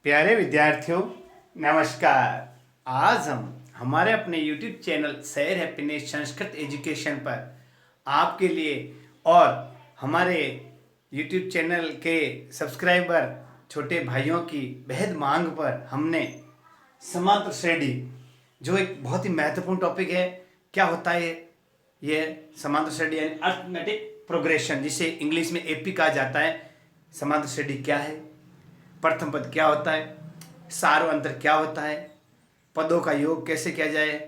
प्यारे विद्यार्थियों, नमस्कार। आज हम हमारे अपने YouTube चैनल सैर हैप्पीनेस संस्कृत एजुकेशन पर आपके लिए और हमारे YouTube चैनल के सब्सक्राइबर छोटे भाइयों की बेहद मांग पर हमने समांतर श्रेणी, जो एक बहुत ही महत्वपूर्ण टॉपिक है। क्या होता है ये समांतर श्रेणी? यानी अर्थमेटिक प्रोग्रेशन, जिसे इंग्लिश में एपी कहा जाता है। समांतर श्रेणी क्या है, प्रथम पद क्या होता है, सार्व अंतर क्या होता है, पदों का योग कैसे किया जाए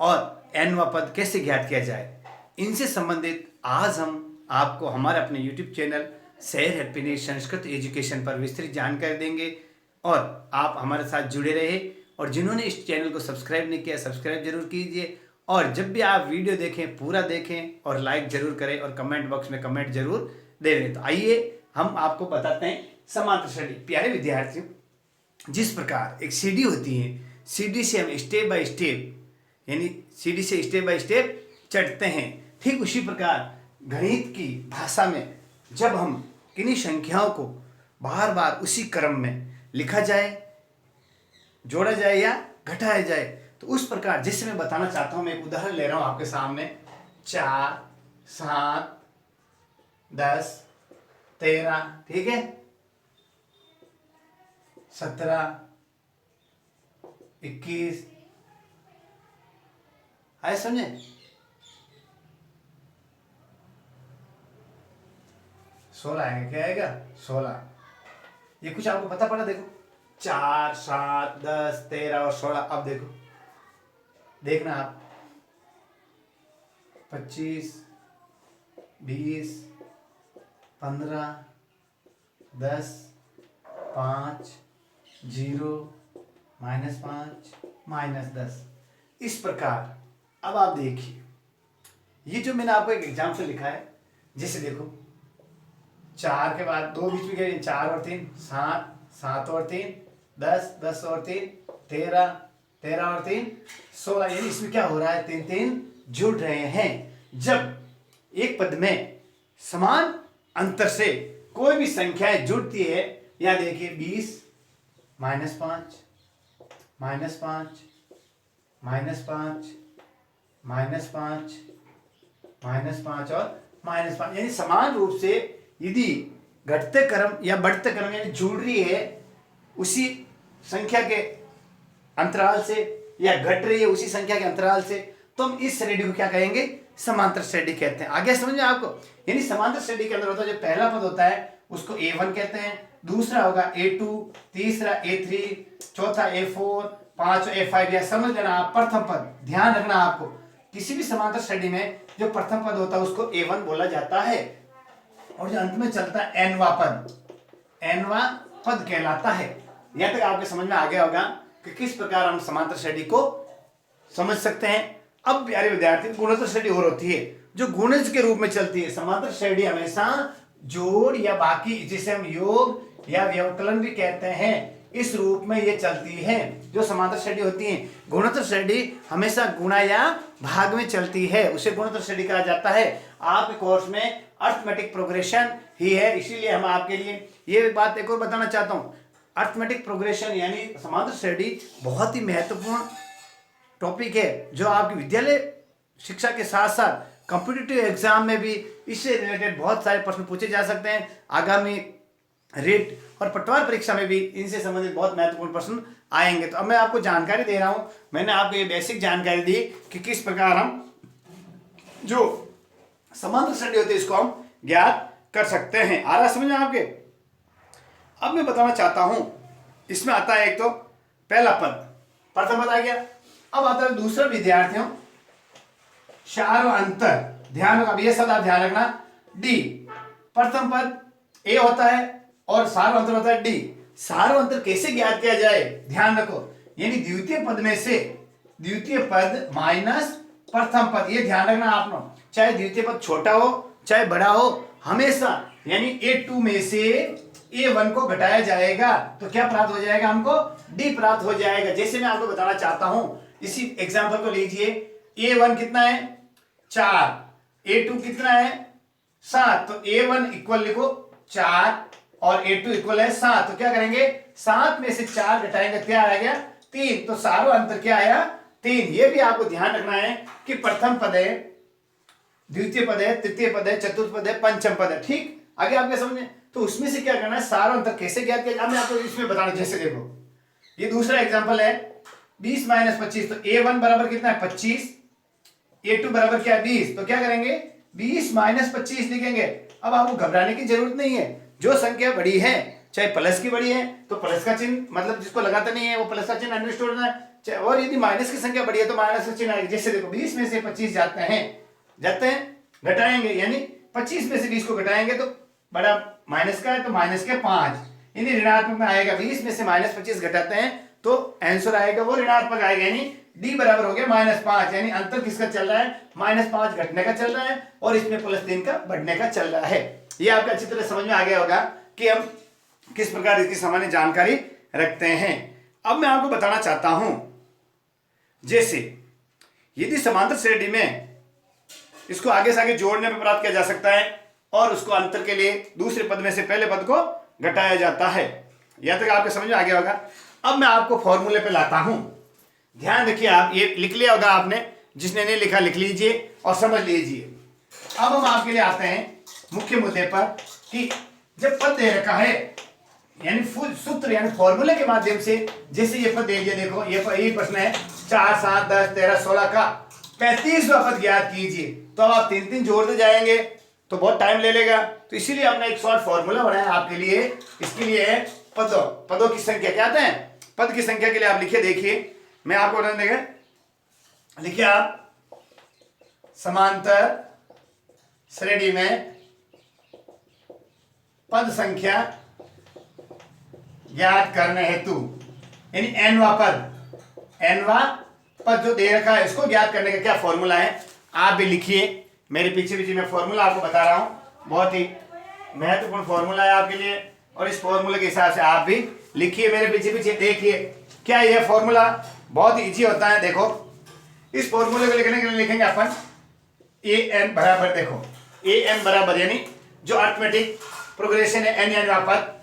और एनवा पद कैसे ज्ञात किया जाए, इनसे संबंधित आज हम आपको हमारे अपने YouTube चैनल सैर हैप्पीनेस संस्कृत एजुकेशन पर विस्तृत जानकारी देंगे। और आप हमारे साथ जुड़े रहे, और जिन्होंने इस चैनल को सब्सक्राइब नहीं किया सब्सक्राइब जरूर कीजिए, और जब भी आप वीडियो देखें पूरा देखें और लाइक जरूर करें और कमेंट बॉक्स में कमेंट जरूर दें। तो आइए हम आपको बताते हैं समांतर श्रेणी। प्यारे विद्यार्थियों, जिस प्रकार एक सीढ़ी होती है, सीढ़ी से हम स्टेप बाय स्टेप यानी सीढ़ी से स्टेप बाय स्टेप चढ़ते हैं, ठीक उसी प्रकार गणित की भाषा में जब हम किन्हीं संख्याओं को बार बार उसी क्रम में लिखा जाए, जोड़ा जाए या घटाया जाए, तो उस प्रकार जिससे मैं बताना चाहता हूं, मैं एक उदाहरण ले रहा हूं आपके सामने। 4, 7, 10, 13, ठीक है, 17, 21, आए समझे? 16 आएगा। क्या आएगा? 16। ये कुछ आपको पता पड़ा? देखो 4, 7, 10, 13 और 16। अब देखो, देखना आप 25, 20, 15, 10, 5, 0, -5, -10, इस प्रकार। अब आप देखिए, ये जो मैंने आपको एक एग्जाम्पल लिखा है, जैसे देखो 4 के बाद 2 बीच में गए, 4 और 3 7, 7 और 3 10, 10 और 3 13, 13 और 3 16। यानी इसमें क्या हो रहा है, 3 3 जुड़ रहे हैं। जब एक पद में समान अंतर से कोई भी संख्याएं जुड़ती है, या देखिए 20, -5, -5, -5, -5 और -5, यानी समान रूप से यदि घटते क्रम या बढ़ते क्रम यानी जुड़ रही है उसी संख्या के अंतराल से, या घट रही है उसी संख्या के अंतराल से, तो हम इस श्रेणी को क्या कहेंगे? समांतर श्रेणी कहते हैं। आगे समझ में आपको? यानी समांतर श्रेणी के अंदर होता है, जो पहला पद होता है उसको A1 कहते हैं, दूसरा होगा A2, तीसरा A3, चौथा A4, पांचवा A5। या समझ लेना आप, प्रथम पद ध्यान रखना आपको, किसी भी समांतर श्रेणी में जो प्रथम पद होता है उसको A1 बोला जाता है, और जो अंत में चलता है एनवा पद कहलाता है। यहां तक आपके समझ में आ गया होगा कि किस प्रकार हम समांतर श्रेणी को समझ सकते हैं। अब प्यारे विद्यार्थी, गुणोत्तर श्रेणी और होती है जो गुणज के रूप में चलती है। समांतर श्रेणी हमेशा जोड़ या बाकी, जिसे हम योग या व्यवकलन भी कहते हैं, इस रूप में ये चलती है जो समांतर श्रेणी होती है। गुणोत्तर श्रेणी हमेशा गुणा या भाग में चलती है, उसे गुणोत्तर श्रेणी कहा जाता है। आपके कोर्स में अर्थमेटिक प्रोग्रेशन ही है, इसीलिए हम आपके लिए ये बात एक और बताना चाहता हूं। अर्थमेटिक प्रोग्रेशन यानी समांतर श्रेणी बहुत ही महत्वपूर्ण टॉपिक है, जो आपकी विद्यालय शिक्षा के साथ साथ कॉम्पिटिटिव एग्जाम में भी इससे रिलेटेड बहुत सारे प्रश्न पूछे जा सकते हैं। आगामी रेट और पटवार परीक्षा में भी इनसे संबंधित बहुत महत्वपूर्ण प्रश्न आएंगे। तो अब मैं आपको जानकारी दे रहा हूं, मैंने आपको ये बेसिक जानकारी दी कि किस प्रकार हम जो समांतर श्रेणी होती है इसको हम ज्ञात कर सकते हैं। आ रहा समझ में आपके? अब मैं बताना चाहता हूं, इसमें आता है एक तो पहला पद, प्रथम पद आ गया। अब आता है दूसरा, विद्यार्थियों, सार्व अंतर। ध्यान रखना, ये शब्द आप ध्यान रखना, डी। प्रथम पद ए होता है और सार्व अंतर होता है डी। सार्व अंतर कैसे ज्ञात किया जाए? ध्यान रखो, यानी द्वितीय पद में से द्वितीय पद माइनस प्रथम पद, ये ध्यान रखना आपने। चाहे द्वितीय पद छोटा हो चाहे बड़ा हो, हमेशा यानी A2 में से A1 को घटाया जाएगा तो क्या प्राप्त हो जाएगा? हमको D प्राप्त हो जाएगा। जैसे मैं आपको बताना चाहता हूं, इसी एग्जांपल को लीजिए। A1 कितना है? 4, A2 कितना है? 7। तो A1 इक्वल लिखो 4 और A2 इक्वल है 7। तो क्या करेंगे? 7 में से 4 घटाएंगे क्या आ गया 3, तो सारा अंतर क्या आया 3। ये भी आपको ध्यान रखना है कि प्रथम पद है, द्वितीय पद है, तृतीय पद है, चतुर्थ पद है, पंचम पद है। ठीक, आगे आपके समझ में, तो उसमें से क्या करना है, सारा अंतर कैसे ज्ञात किया। अब मैं आपको इसमें बताना, जैसे देखो ये दूसरा एग्जांपल है 20 माइनस 25, तो a1 बराबर कितना है 25, a2 बराबर क्या है 20, तो क्या करेंगे 20 माइनस 25 लिखेंगे। अब आपको घबराने की जरूरत नहीं है, जो संख्या बड़ी है चाहे प्लस की बड़ी है तो प्लस का चिन्ह, मतलब जिसको लगाता नहीं है वो प्लस का चिन्ह अन्वेष्ट होना है, और यदि माइनस की संख्या बड़ी है तो माइनस का चिन्ह आएगा। जैसे देखो 20 में से 25 जाते हैं घटाएंगे, यानी 25 में से 20 को घटाएंगे तो बड़ा माइनस का है तो माइनस के 5, यानी ऋणात्मक में आएगा। 20 में से माइनस 25 घटाते हैं तो आंसर आएगा वो ऋणात्मक आएगा, यानी डी बराबर हो गया -5, यानी अंतर किसका चल रहा है -5 घटने का चल रहा है और इसमें +3 का बढ़ने का चल रहा है। ये आपको अच्छी तरह समझ में आ गया होगा कि हम किस प्रकार इसकी सामान्य जानकारी रखते हैं। अब मैं आपको बताना चाहता हूं, जैसे यदि समांतर श्रेणी में इसको आगे से आगे जोड़ने पर प्राप्त किया जा सकता है और उसको अंतर के लिए दूसरे पद में से पहले पद को घटाया जाता है। यह तक आपके समझ में आ गया होगा। अब मैं आपको फॉर्मूले पे लाता हूं, ध्यान रखिए, आप ये लिख लिया होगा आपने, जिसने नहीं लिखा लिख लीजिए और समझ लीजिए। अब हम आपके लिए आते हैं मुख्य मुद्दे पर कि जब पद दे रखा है, यानी फुल सूत्र यानी फॉर्मूले के माध्यम से, जैसे ये पद दे दिया, देखो ये प्रश्न है 4, 7, 10, 13, 16 का 35वां पद ज्ञात कीजिए, तो अब आप 3 जोड़ते जाएंगे तो बहुत टाइम ले लेगा, तो इसीलिए हमने एक शॉर्ट फॉर्मूला बनाया आपके लिए। इसके लिए पदों की संख्या क्या आते हैं, पद की संख्या के लिए आप लिखिए, देखिए मैं आपको उदाहरण देंगे, लिखिए आप समांतर श्रेणी में पद संख्या ज्ञात करने हेतु, यानी एनवा पद जो दे रखा है इसको ज्ञात करने का क्या फॉर्मूला है, आप भी लिखिए मेरे पीछे पीछे। मैं फॉर्मूला आपको बता रहा हूं, बहुत ही महत्वपूर्ण फॉर्मूला है आपके लिए, और इस फॉर्मूले के हिसाब से आप भी लिखिए मेरे पीछे पीछे। देखिए क्या यह फॉर्मूला बहुत इजी होता है। देखो इस फॉर्मूले को लिखने के लिए लिखेंगे अपन ए एन बराबर, देखो ए एन बराबर यानी जो अर्थमेटिक प्रोग्रेशन है एन यानी पद।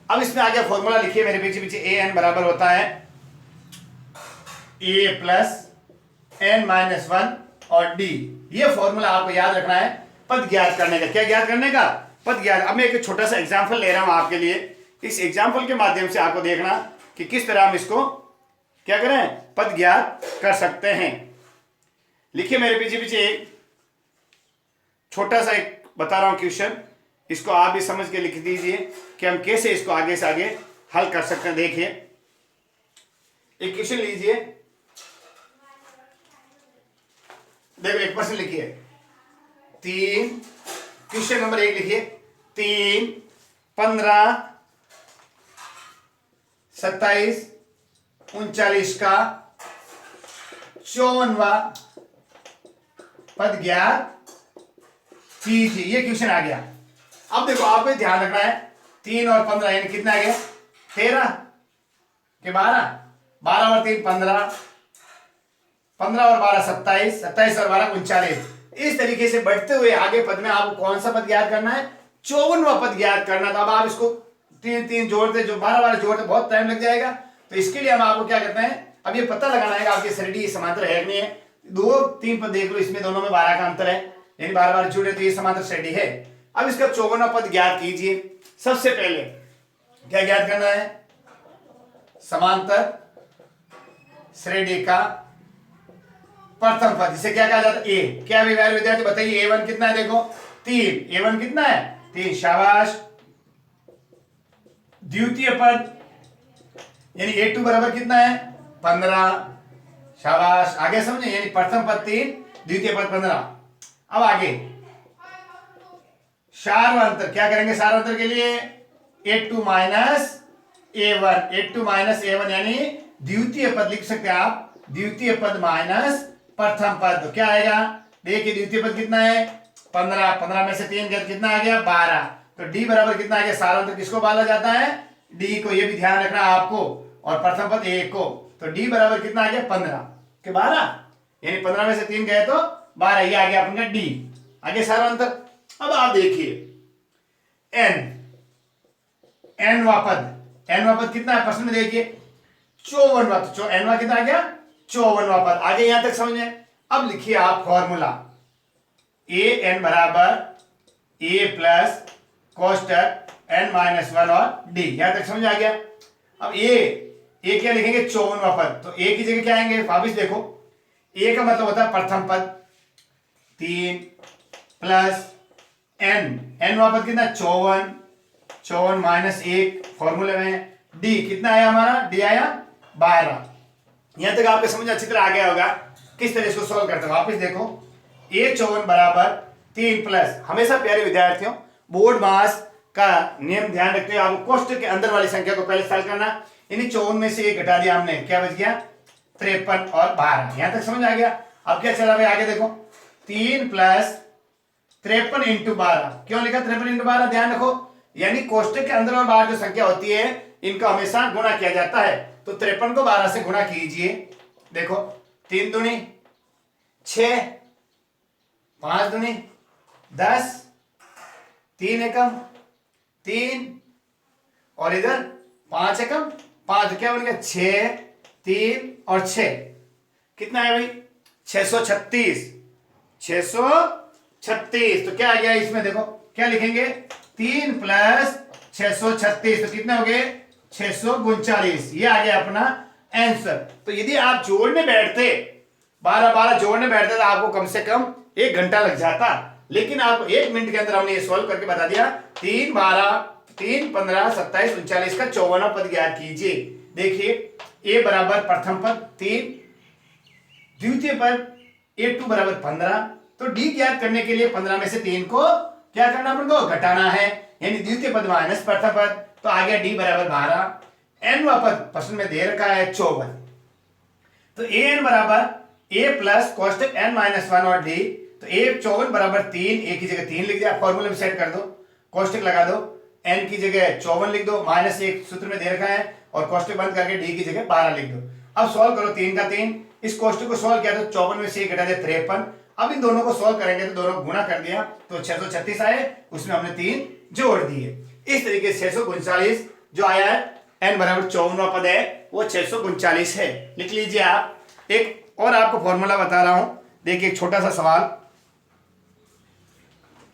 अब इसमें आ गया फॉर्मूला, लिखिए मेरे पीछे पीछे, ए एन बराबर होता है ए प्लस एन माइनस 1 और डी। ये फॉर्मूला आपको याद रखना है पद ज्ञात करने का। क्या ज्ञात करने का, पद ज्ञात। अब मैं एक छोटा सा एग्जांपल ले रहा हूं आपके लिए, इस एग्जांपल के माध्यम से आपको देखना कि किस तरह हम इसको क्या करें, पद ज्ञात कर सकते हैं। लिखिए मेरे पीछे पीछे एक छोटा सा एक बता रहा हूं क्वेश्चन, इसको आप भी समझ के लिख दीजिए कि हम कैसे इसको आगे से आगे हल कर सकते हैं। देखिए एक क्वेश्चन लीजिए, देखो एक प्रश्न लिखिए 3, क्वेश्चन नंबर 1 लिखिए 3, 15, 27, 39 का 54वां पद ज्ञात कीजिए। ये क्वेश्चन आ गया। अब देखो आपको ध्यान रखना है 3 और 15 यानी कितना आ गया 13 के 12, 12 और 3 15, 15 और 12 27, 27 और 12 39। इस तरीके से बढ़ते हुए आगे पद में आपको कौन सा पद ज्ञात करना है, 54वां पद ज्ञात करना। तो अब आप इसको 3 जोड़ते, जो 12 जोड़ते बहुत टाइम लग जाएगा, तो इसके लिए हम आपको क्या करते हैं, अब ये पता लगाना है आपकी श्रेणी समांतर है नहीं है। 2, 3 पद देख लो, इसमें दोनों में 12 का अंतर है, यानी 12 जुड़े तो ये समांतर श्रेणी है। अब इसका 54वां पद ज्ञात कीजिए। सबसे पहले क्या ज्ञात करना है, समांतर श्रेणी का प्रथम पद, जिसे क्या कहा जाता है ए। क्या विद्यार्थी बताइए a1 कितना है, देखो 3, a1 कितना है 3, शाबाश। द्वितीय पद यानी a2 बराबर कितना है 15, शाबाश। आगे समझे, यानी प्रथम पद 3, द्वितीय पद 15। अब आगे सारांतर क्या करेंगे, सारांतर के लिए a2 माइनस a1 यानी द्वितीय पद लिख सकते हैं आप, द्वितीय पद माइनस प्रथम पद। तो क्या आएगा, देखिए द्वितीय पद कितना है 15, 15 में से 3 गया कितना आ गया 12। तो डी बराबर कितना आ गया, सारांतर किसको बोला जाता है, डी को। ये भी ध्यान रखना आपको, और प्रथम पद ए को। तो डी बराबर कितना आ गया 15 के 12, यानी 15 में से 3 गए तो 12, ये आ गया अपना डी। आगे सारांतर। अब आप देखिए एन वा पद nवां पद कितना है प्रश्न में देखिए 54वां, तो nवां कितना आ गया 54वां पद। आगे यहां तक समझ में। अब लिखिए आप फॉर्मूला ए एन बराबर ए प्लस कोष्टक n माइनस 1 और d, यहां तक समझ आ गया। अब ए क्या लिखेंगे 54वां पद, तो ए की जगह क्या आएंगे वापिस देखो, ए का मतलब होता है प्रथम पद 3 प्लस nवां पद कितना 54 माइनस 1 फॉर्मूले में, d कितना आया हमारा d आया 12। यहां तक आपको समझ अच्छी तरह आ गया होगा किस तरह इसको सॉल्व करते हैं। वापस देखो a 54 बराबर 3 प्लस, हमेशा प्यारे विद्यार्थियों बोर्ड मास का नियम ध्यान रखते हुए आपको कोष्टक के अंदर वाली संख्या को पहले सॉल्व करना। यानी 54 में से 1 घटा दिया हमने, क्या बच गया 53 और 12। यहां तक समझ आ गया। अब क्या चला भाई आगे देखो 3 प्लस 53 इंटू 12, क्यों लिखा 53 इंटू 12 ध्यान रखो, यानी कोष्टक के अंदर और बाहर जो संख्या होती है इनका हमेशा गुणा किया जाता है। तो 53 को 12 से गुणा कीजिए, देखो 3 दूनी 6, 5 दूनी 10, 3 एकम 3 और इधर 5 एकम 5, तो क्या बन गया 6 3 और 6 कितना है भाई 636, 636। तो क्या आ गया इसमें देखो क्या लिखेंगे 3 प्लस 636, तो कितने हो गए 639, ये आ गया अपना आंसर। तो यदि आप जोड़ने बैठते 12 जोड़ने बैठते तो आपको कम से कम 1 घंटा लग जाता, लेकिन आपको 1 मिनट के अंदर हमने ये सॉल्व करके बता दिया। 3 12 3 15 27 39 का 54वां पद ज्ञात कीजिए। देखिए a बराबर प्रथम पद 3, द्वितीय पद a2 बराबर 15, तो d ज्ञात करने के लिए 15 में से 3 को क्या करना अपन को घटाना है, यानी द्वितीय पद माइनस प्रथम पद, तो आ गया d बराबर 12। nवां पद प्रश्न में दे रखा है 54, तो an बराबर a प्लस कोष्टक n माइनस 1 और d, तो a 54 बराबर 3, a की जगह 3 लिख दिया, फॉर्मूले में सेट कर दो, कोष्टक लगा दो, n की जगह 54 लिख दो, माइनस 1 सूत्र में दे रखा है और कोष्टक बंद करके d की जगह 12 लिख दो। अब सॉल्व करो 3 का 3, इस कोष्टक को सॉल्व किया तो 54 में से 1 घटा दिया 53। अब इन दोनों को सॉल्व करेंगे तो दोनों गुणा कर दिया तो 636 आए, उसमें हमने 3 जोड़ दिए। इस तरीके से 639 जो आया है n बराबर 54वां पद है वो 639 है, लिख लीजिए आप। एक और आपको फॉर्मूला बता रहा हूं, देखिए एक छोटा सा सवाल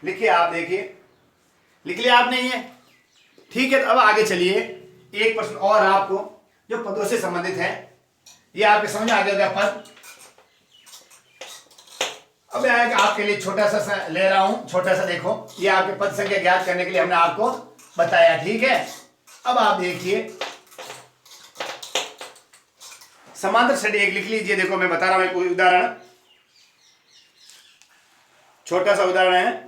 लिखिए आप, देखिए लिख लिया आपने ये, ठीक है। तो अब आगे चलिए एक प्रश्न और आपको जो पदों से संबंधित है, ये आपके समझ आ गया पद। अब आपके लिए छोटा सा ले रहा हूं, छोटा सा देखो, ये आपके पद संख्या ज्ञात करने के लिए हमने आपको बताया, ठीक है। अब आप देखिए समांतर श्रेणी एक लिख लीजिए, देखो मैं बता रहा हूं एक उदाहरण, छोटा सा उदाहरण है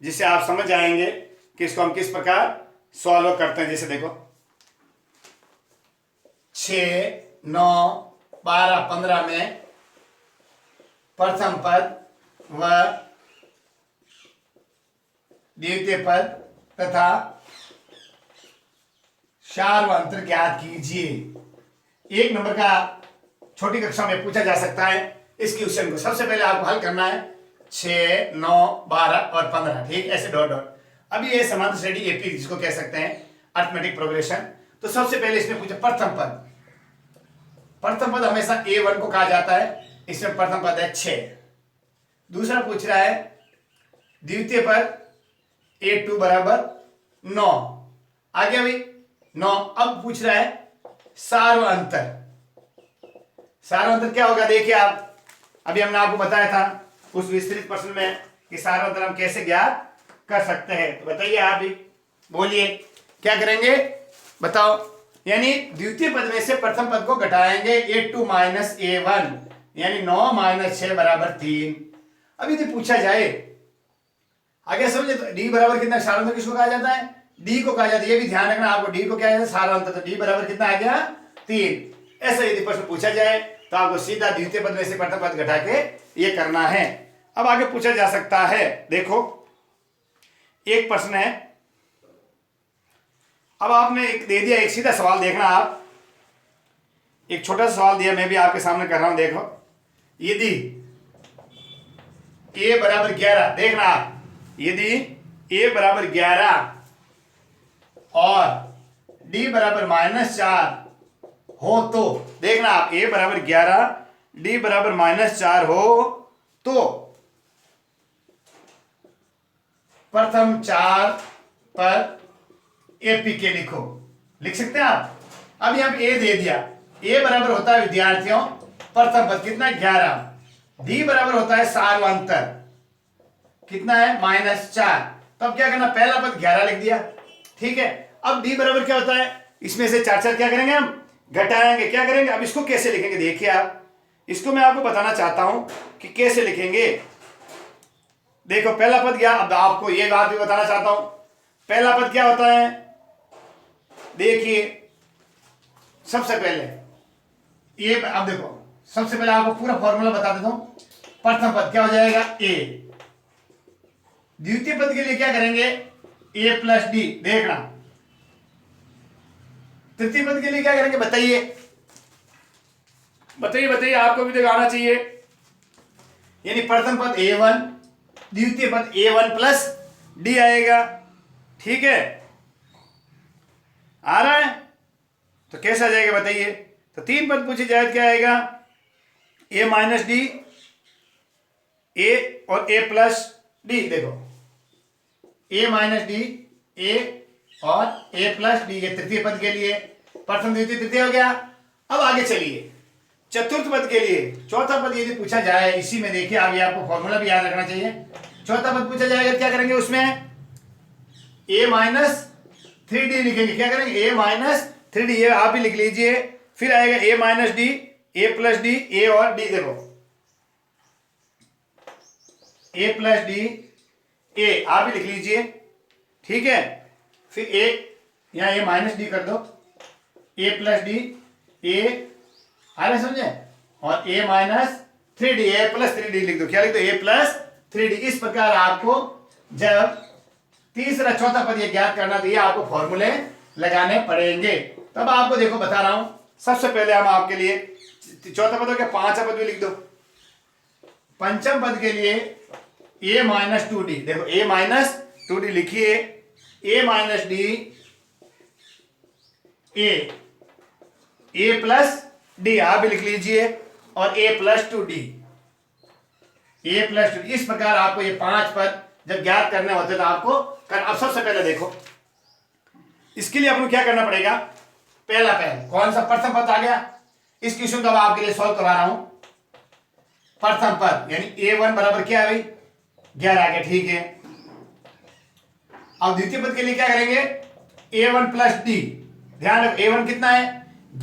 जिससे आप समझ जाएंगे कि इसको हम किस प्रकार सॉल्व करते हैं। जैसे देखो 6 9 12 15 में प्रथम पद व द्वितीय पद तथा सार्वंतर ज्ञात कीजिए। 1 नंबर का छोटी कक्षा में पूछा जा सकता है इस क्वेश्चन को। सबसे पहले आपको हल करना है 6 9 12 और 15, ठीक, ऐसे डॉट डॉट। अब ये समांतर श्रेणी एपी जिसको कह सकते हैं अरिथमेटिक प्रोग्रेशन। तो सबसे पहले इसमें पूछा प्रथम पद, प्रथम पद हमेशा A1 को कहा जाता है, इसमें प्रथम पद है 6। दूसरा पूछ रहा है द्वितीय पद A2 बराबर 9, आ गया भाई 9। अब पूछ रहा है सार्वंतर, सार्वंतर क्या होगा देखिए आप, अभी हमने आपको बताया था उस विस्तृत प्रश्न में कि सार्वंतर हम कैसे ज्ञात कर सकते हैं। तो बताइए आप भी, बोलिए क्या करेंगे बताओ। यानी द्वितीय पद में से प्रथम पद को घटाएंगे A2 माइनस A1, यानी 9 माइनस 6 बराबर 3। अब यदि पूछा जाए आगे समझे तो d बराबर कितना, सार्वंतर किसको कहा जाता है, d को कहा जाता है, ये भी ध्यान रखना आपको, d को क्या है सार्वंतर, तो d बराबर कितना आ गया 3। ऐसा यदि प्रश्न पूछा जाए तो आपको सीधा द्वितीय पद में से प्रथम पद घटा के ये करना है। अब आगे पूछा जा सकता है, देखो एक प्रश्न है, अब आपने एक दे दिया, एक सीधा सवाल देखना आप, एक छोटा सा सवाल दिया, मैं भी आपके सामने कर रहा हूं, देखो यदि a बराबर 11, देखना आप, यदि a बराबर 11 और डी बराबर -4 हो तो देखना आप a बराबर 11 डी बराबर -4 हो तो प्रथम 4 पर एपी के लिखो। लिख सकते हैं आप। अब यहां पे a दे दिया। a बराबर होता है विद्यार्थियों प्रथम पद कितना 11, डी बराबर होता है सार्वंतर कितना है -4। तो अब क्या करना पहला पद 11 लिख दिया। ठीक है। अब डी बराबर क्या होता है इसमें से 4 क्या करेंगे हम घटाएंगे। क्या करेंगे अब इसको कैसे लिखेंगे देखिए आप। इसको मैं आपको बताना चाहता हूं कि कैसे लिखेंगे। देखो पहला पद क्या अब आपको ये बात भी बताना चाहता हूं। पहला पद क्या होता है देखिए सबसे पहले ये अब देखो सबसे पहले आपको पूरा फॉर्मूला बता देता हूं। प्रथम पद क्या हो जाएगा a, द्वितीय पद के लिए क्या करेंगे a प्लस डी। देखना तृतीय पद के लिए क्या करेंगे बताइए बताइए बताइए आपको भी तो आना चाहिए। यानी प्रथम पद a1 द्वितीय पद a1 प्लस डी आएगा। ठीक है आ रहा है तो कैसा जाएगा बताइए। तो 3 पद पूछे जाए क्या आएगा a माइनस डी a और a प्लस डी। देखो a माइनस डी a और a प्लस डी ये तृतीय पद के लिए प्रथम द्वितीय तृतीय हो गया। अब आगे चलिए चतुर्थ पद के लिए चौथा पद यदि पूछा जाए इसी में देखिए आगे आपको फॉर्मूला भी याद रखना चाहिए। चौथा पद पूछा जाएगा क्या करेंगे उसमें a माइनस 3d लिखेंगे। क्या करेंगे a माइनस 3d ये आप भी लिख लीजिए। फिर आएगा a minus D a plus D a और d। देखो a प्लस डी a आप भी लिख लीजिए। ठीक है फिर a यहां a माइनस डी कर दो a प्लस डी a आ रहा समझे और a minus 3d a plus 3d लिख दो। क्या लिख दो a प्लस 3d। इस प्रकार आपको जब तीसरा चौथा पद ये ज्ञात करना तो ये आपको फॉर्मूले लगाने पड़ेंगे। तब आपको देखो बता रहा हूं सबसे पहले हम आपके लिए चौथा पद हो गया पांचवा पद भी लिख दो। पंचम पद के लिए a माइनस 2d। देखो a माइनस 2d लिखिए a minus D a plus D आप भी लिख लीजिए और a plus 2d a plus 2d। इस प्रकार आपको ये 5 पद जब ज्ञात करने होते तो आपको अब सबसे पहले देखो इसके लिए आपको क्या करना पड़ेगा। पहला कौन सा प्रथम पद आ गया। इस क्वेश्चन को अब आपके लिए सॉल्व करवा रहा हूं। प्रथम पद यानी a1 बराबर क्या है भाई 11 आ गया। ठीक है अब द्वितीय पद के लिए क्या करेंगे a1 प्लस डी। ध्यान रखो a1 कितना है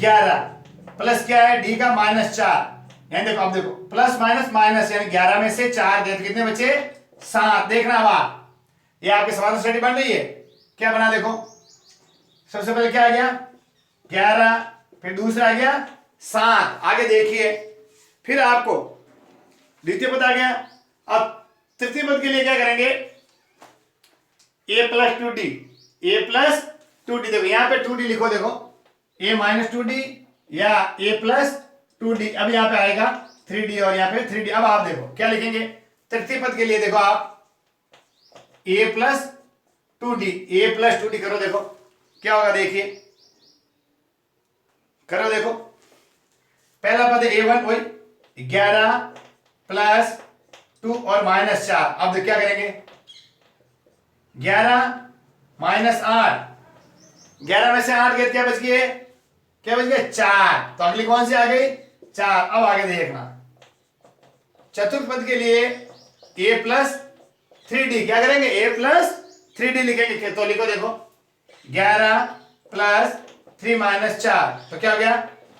11 प्लस क्या है डी का -4। यानी देखो अब देखो प्लस माइनस माइनस यानी 11 में से 4 गए तो कितने बचे 7। देखना अब आप ये आपकी समाधान स्टडी बन रही है। क्या बना देखो सबसे पहले क्या आ गया 11 फिर दूसरा आ गया 7। आगे देखिए फिर आपको द्वितीय पद आ गया। अब तृतीय पद के लिए क्या करेंगे a plus 2d a plus 2d। देखो यहां पे 2d लिखो। देखो a माइनस 2d या a प्लस 2d। अब यहां पे आएगा 3d और यहां पे 3d। अब आप देखो क्या लिखेंगे तृतीय पद के लिए। देखो आप a प्लस 2d करो। देखो क्या होगा देखिए करो। देखो पहला पद a1 वही 11 प्लस 2 और -4। अब क्या करेंगे 11 -8 11 में से 8 गए क्या बच गए 4। तो अगली कौन सी आ गई 4। अब आगे देखना चतुर्थ पद के लिए a प्लस 3d। क्या करेंगे a प्लस 3d लिखेंगे। तो लिखो देखो 11 प्लस 3 -4 तो क्या हो गया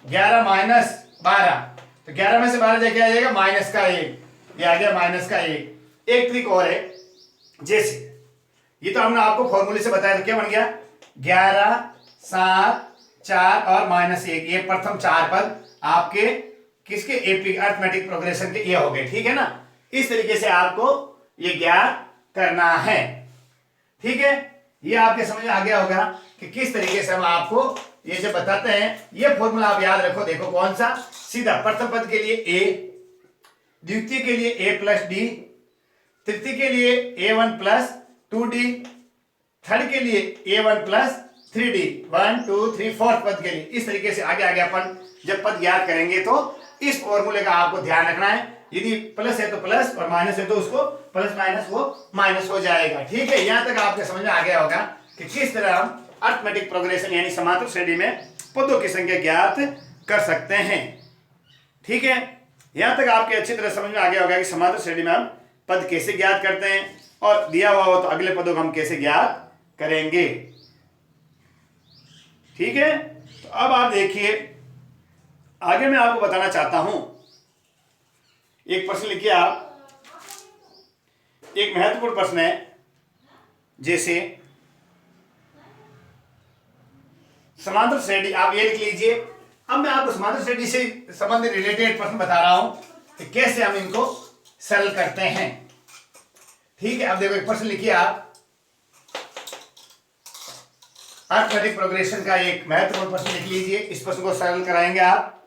11 माइनस 12। तो 11 में से 12 जाके आ जाएगा -1। ये आ गया -1। एक ट्रिक और है जैसे ये तो हमने आपको फॉर्मूले से बताया था। क्या बन गया 11 7 4 और -1। ये प्रथम 4 पद आपके किसके एपी अरिथमेटिक प्रोग्रेशन के ये हो गए। ठीक है ना। इस तरीके से आपको ये ज्ञात करना है। ठीक है ये आपके समझ में आ गया होगा कि किस तरीके से हम आपको ये जो बताते हैं। ये फॉर्मूला आप याद रखो। देखो कौन सा सीधा प्रथम पद के लिए a द्वितीय के लिए a प्लस डी तृतीय के लिए a1 प्लस 2d थर्ड के लिए a1 प्लस 3D 1 2 3 4th पद के लिए। इस तरीके से आगे आगे अपन जब पद याद करेंगे तो इस फॉर्मूले का आपको ध्यान रखना है। यदि प्लस है तो प्लस और माइनस है तो उसको प्लस माइनस वो माइनस हो जाएगा। ठीक है, यहां तक आपके समझ में आ गया होगा कि किस तरह हम अरिथमेटिक प्रोग्रेशन यानी समांतर श्रेणी में पदों की संख्या ज्ञात कर सकते हैं। ठीक है, यहां तक आपके अच्छी तरह समझ में आ गया होगा कि समांतर श्रेणी में हम पद कैसे ज्ञात करते हैं और दिया हुआ हो तो अगले पदों को हम कैसे ज्ञात करेंगे। ठीक है, तो अब आप देखिए आगे मैं आपको बताना चाहता हूं। एक प्रश्न लिखिए आप, एक महत्वपूर्ण प्रश्न है, जैसे समांतर श्रेणी, आप ये लिख लीजिए। अब मैं आपको समांतर श्रेणी से संबंधित रिलेटेड प्रश्न बता रहा हूं कि कैसे हम इनको सरल करते हैं। ठीक है, अब देखो एक प्रश्न लिखिए आप, अरिथमेटिक प्रोग्रेशन का एक महत्वपूर्ण प्रश्न लिख लीजिए। इस प्रश्न को सरल कराएंगे आप।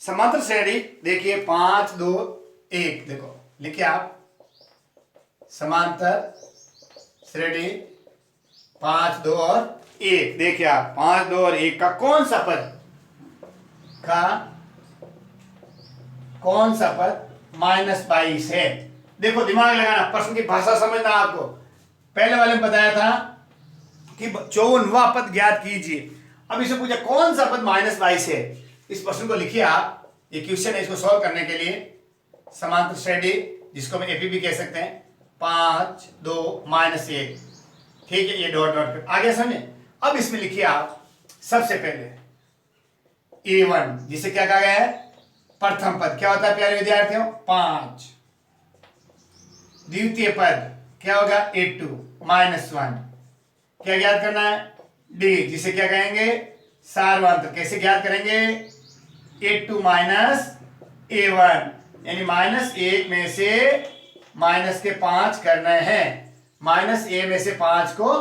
समांतर श्रेणी देखिए 5 2 1, देखो लिखिए आप, समांतर श्रेणी 5 2 और 1। देखिए आप 5 2 और 1 का कौन सा पद -22 है। देखो दिमाग लगाना, प्रश्न की भाषा समझना। आपको पहले वाले में बताया था कि 54वां पद ज्ञात कीजिए। अब इसे पूछा कौन सा पद -22 है। इस प्रश्न को लिखिए आप, ये क्वेश्चन है, इसको सॉल्व करने के लिए समांतर श्रेणी जिसको हम एपी भी कह सकते हैं 5 2 -1। ठीक है, ये डॉट डॉट आगे समझे। अब इसमें लिखिए आप सबसे पहले A1 जिसे क्या कहा गया है, प्रथम पद क्या होता है प्यारे विद्यार्थियों 5। द्वितीय पद क्या होगा A2 -1। क्या ज्ञात करना है D जिसे क्या कहेंगे सार्वंत्र। कैसे ज्ञात करेंगे A2 A1 यानी -1 में से -5 करना है, -a में से 5 को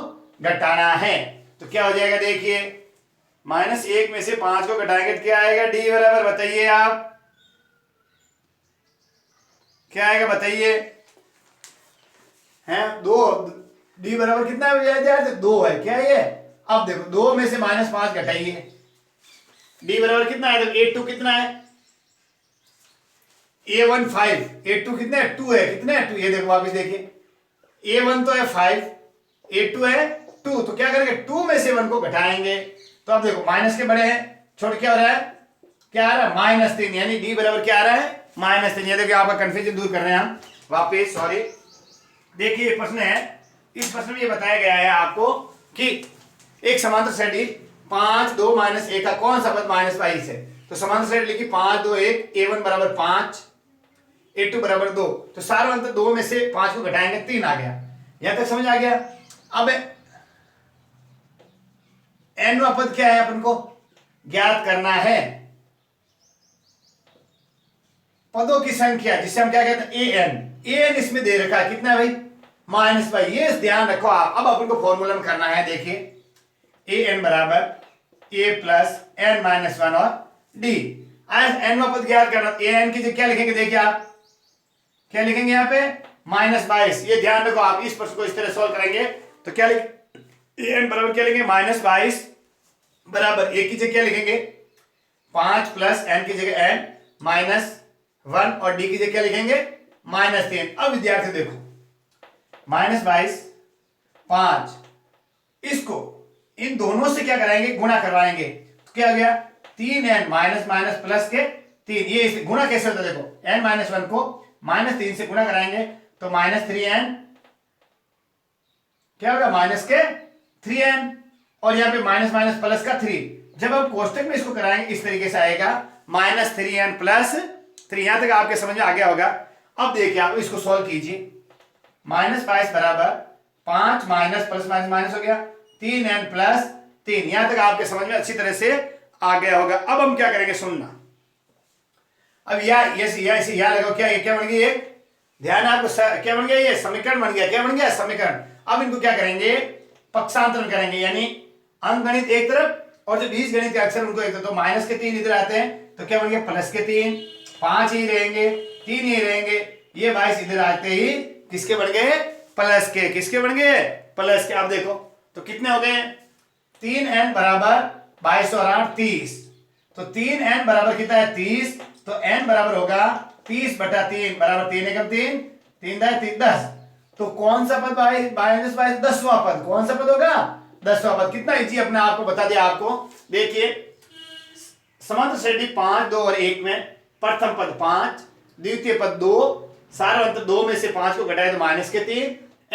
घटाना है। तो क्या हो जाएगा देखिए, -1 में से 5 को घटाएंगे तो क्या आएगा D बराबर, बताइए आप क्या आएगा बताइए, हैं 2। D बराबर कितना है 2 है, क्या ये। अब देखो 2 में से -5 घटाइए, D बराबर कितना है, तो A2 कितना है A1 5, A2 कितना है 2 है, कितना है 2। ये देखो वापिस देखिए, A1 तो है 5, A2 है 2, तो क्या करेंगे 2 में से 1 को घटाएंगे। तो अब देखो माइनस के बड़े हैं, छोड़ क्या हो रहा है, क्या आ रहा है -3, यानी D बराबर क्या आ रहा है -3। ये देखिए आपका कंफ्यूजन दूर कर रहे हैं हम वापिस, सॉरी। देखिए प्रश्न है, इस प्रश्न में ये बताया गया है आपको कि एक समांतर श्रेणी 5 2 -1 का कौन सा पद -22 है। तो समांतर श्रेणी लिखी 5 2 1, A1 बराबर 5, A2 बराबर 2। तो सार्वंत्र 2 में से 5 को घटाएंगे 3 आ गया। यहां तक समझ आ गया। अब n वां पद क्या है, अपन को ज्ञात करना है पदों की संख्या जिसे हम क्या कहते हैं an इसमें दे रखा है कितना है भाई -5। ये ध्यान रखो आप। अब अपन को फॉर्मूला में करना है, देखिए an बराबर a प्लस n -1 और d। आज n वां पद ज्ञात करना, an की जगह क्या लिखेंगे, देखिए आप क्या लिखेंगे यहाँ पे -22। ये ध्यान रखो आप, इस प्रश्न को इस तरह सॉल्व करेंगे तो क्या लिखेंगे an बराबर क्या लिखेंगे -22 बराबर a की जगह क्या लिखेंगे 5 प्लस n की जगह n -1 और d की जगह क्या लिखेंगे -3। अब विद्यार्थी देखो -22 5, इसको इन दोनों से क्या कराएंगे गुणा करवाएंगे, तो क्या हो गया 3n माइनस माइनस प्लस के 3। ये इसे गुणा कैसे होता है, देखो n -1 को -3 से गुणा कराएंगे तो -3n क्या होगा -3n, और यहाँ पे माइनस माइनस प्लस का 3। जब हम कोष्टक में इसको कराएंगे इस तरीके से आएगा -3n प्लस 3। यहां तक आपके समझ में आ गया होगा। अब देखिए आप इसको सॉल्व कीजिए, -22 बराबर 5 माइनस प्लस माइनस माइनस हो गया 3n प्लस 3। यहां तक आपके समझ में अच्छी तरह से आ गया होगा। अब हम क्या करेंगे सुनना, अब या लगाओ, क्या क्या बन गया, ध्यान आपको क्या बन गया, ये समीकरण बन गया। क्या बन गया समीकरण। अब इनको क्या करेंगे पक्षांतरण करेंगे, यानी अंकगणित एक तरफ और जो बीजगणित के अक्षर उनको एक तरफ। तो माइनस के 3 इधर आते हैं तो क्या बन गया प्लस के 3, 5 ही रहेंगे 3 ही रहेंगे। ये 22 इधर आते ही किसके बन गए प्लस के, किसके बन गए प्लस के। अब देखो तो कितने हो गए 3n बराबर 22 और 8 30। तो 3n बराबर कितना है 30, तो n बराबर होगा 30/3 बराबर 3 एकम 3, 3 10। तो कौन सा पद माइनस 10वां पद कौन सा पद होगा 10वां पद। कितना इजी अपने आप को बता दिया आपको। देखिए समांतर श्रेणी 5 2 और 1 में प्रथम पद 5, द्वितीय पद 2, सारा अंतर 2 में से 5 को घटाए तो -3,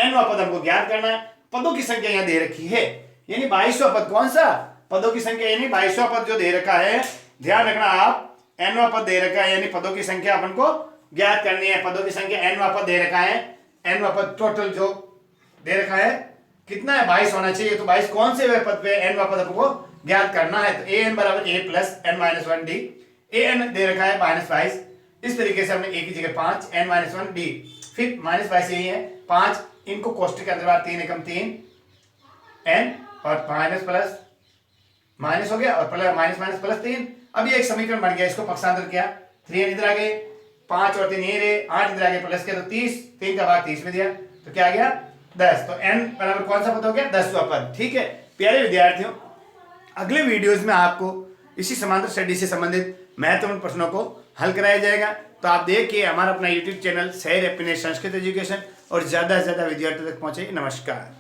nवां पद हमको ज्ञात करना है। पदों की संख्या यहां दे रखी है, यानी 22वां पद कौन सा पदों की संख्या, यानी 22वां पद जो दे रखा है, ध्यान रखना आप, nवां पद दे रखा है, यानी पदों की संख्या अपन को ज्ञात करनी है। पदों की संख्या nवां पद दे रखा है, nवां पद टोटल जो दे रखा है कितना है 22 होना चाहिए। तो 22 कौन से पद पे nवां पद हमको ज्ञात करना है। तो an बराबर a प्लस n-1d, an दे रखा है -22। इस तरीके से हमने a की जगह 5 n-1d, फिर -22 यही है 5, इनको कोष्टक के अंदर 3 एकम 3 n और माइनस प्लस माइनस हो गया और प्लस माइनस प्लस 3। अब ये एक समीकरण बन गया, इसको पक्षांतर किया, 3n इधर आ गए, 5 और 3 ये रहे, 8 इधर आ गए, प्लस किया तो 30, 3 का भाग 30 में दिया तो क्या आ गया 10। तो n बराबर कौन सा पद हो गया 10वां पद। ठीक है प्यारे विद्यार्थियों, अगले वीडियोस में आपको इसी समांतर श्रेणी से संबंधित महत्वपूर्ण प्रश्नों को हल कराया जाएगा। तो आप देखिए हमारा अपना यूट्यूब चैनल सैर हैप्पीनेस संस्कृत एजुकेशन और ज्यादा से ज्यादा विद्यार्थियों तक पहुंचे। नमस्कार।